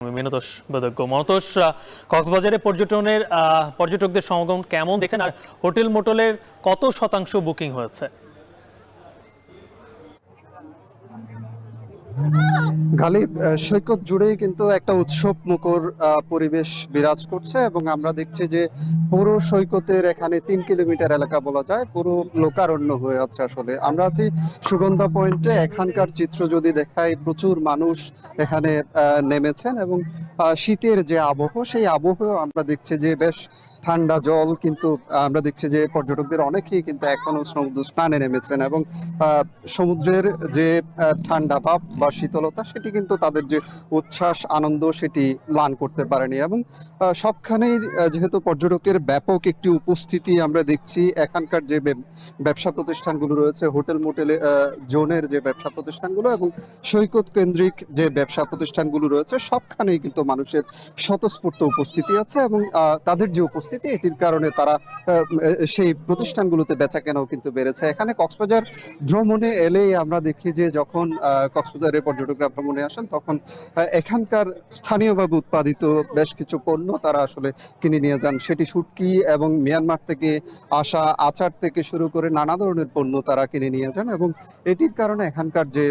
মিনতোষ বেদজ্ঞ মনতোষ, কক্সবাজারে পর্যটকদের সমাগম কেমন দেখছেন, আর হোটেল মোটেলের কত শতাংশ বুকিং হয়েছে? গালিব, সৈকত জুড়েই কিন্তু একটা উৎসব মুখর পরিবেশ বিরাজ করছে এবং আমরা দেখছি যে পুরো সৈকতের এখানে 3 কিলোমিটার এলাকা বলা যায় পুরো লোকারণ্য হয়ে আছে। আসলে আমরা আছি সুগন্ধা পয়েন্টে। এখানকার চিত্র যদি দেখাই, প্রচুর মানুষ এখানে নেমেছেন এবং শীতের যে আবহ, সেই আবহ আমরা দেখছি যে বেশ ঠান্ডা জল, কিন্তু আমরা দেখছি যে পর্যটকদের অনেকেই কিন্তু এখনো সমুদ্র স্নানে নেমেছেন এবং সমুদ্রের যে ঠান্ডা ভাব বা শীতলতা, সেটি কিন্তু তাদের যে উচ্ছ্বাস আনন্দ সেটি ম্লান করতে পারেনি। এবং সবখানেই যেহেতু পর্যটকের ব্যাপক একটি উপস্থিতি আমরা দেখছি, এখানকার যে ব্যবসা প্রতিষ্ঠানগুলো রয়েছে, হোটেল মোটেলে জোনের যে ব্যবসা প্রতিষ্ঠানগুলো এবং সৈকত কেন্দ্রিক যে ব্যবসা প্রতিষ্ঠানগুলো রয়েছে, সবখানেই কিন্তু মানুষের স্বতঃস্ফূর্ত উপস্থিতি আছে এবং তাদের যে উপস্থিতি, এটির কারণে তারা সেই প্রতিষ্ঠানগুলোতে বেচা কেনাও কিন্তু বেড়েছে। এখানে কক্সবাজার ভ্রমণে এলেই আমরা দেখি যে যখন কক্সবাজারের পর্যটকরা ভ্রমণে আসেন, তখন এখানকার স্থানীয়ভাবে উৎপাদিত বেশ কিছু পণ্য তারা আসলে কিনে নিয়ে যান। সেটি শুটকি এবং মিয়ানমার থেকে আসা আচার থেকে শুরু করে নানা ধরনের পণ্য তারা কিনে নিয়ে যান এবং এটির কারণে এখানকার যে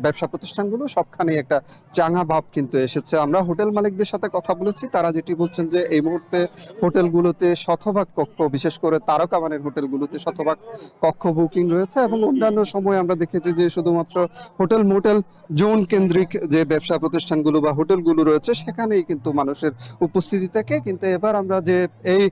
ব্যবসা প্রতিষ্ঠানগুলো, সবখানে একটা চাঙা ভাব কিন্তু এসেছে। আমরা হোটেল মালিকদের সাথে কথা বলেছি, তারা যেটি বলছেন যে এই মুহূর্তে হোটেলগুলোতে শতভাগ কক্ষ, বিশেষ করে তারকা মানের হোটেলগুলোতে শতভাগ কক্ষ বুকিং রয়েছে এবং অন্যান্য সময় আমরা দেখেছি যে শুধুমাত্র হোটেল মোটেল জোন কেন্দ্রিক যে ব্যবসা প্রতিষ্ঠানগুলো বা হোটেলগুলো রয়েছে, সেখানেই কিন্তু মানুষের উপস্থিতি থাকে। কিন্তু এবার আমরা যে এই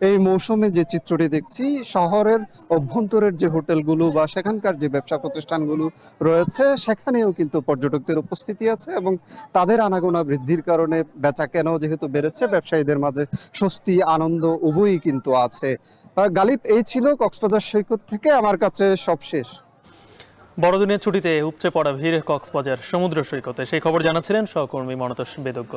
এই মৌসুমে যে চিত্রটি দেখছি, শহরের অভ্যন্তরের যে হোটেলগুলো বা সেখানকার যে ব্যবসা প্রতিষ্ঠানগুলো রয়েছে, সেখানেও কিন্তু পর্যটকদের উপস্থিতি আছে এবং তাদের আনাগোনা বৃদ্ধির কারণে বেচা কেনাও যেহেতু বেড়েছে, ব্যবসায়ীদের মাঝে স্বস্তি আনন্দ উভয়ই কিন্তু আছে। গালিব, এই ছিল কক্সবাজার সৈকত থেকে আমার কাছে সব শেষ। বড়দিনের ছুটিতে উপচে পড়া ভিড় কক্সবাজার সমুদ্র সৈকতে, সেই খবর জানাচ্ছিলেন সহকর্মী মনতোষ বেদজ্ঞ।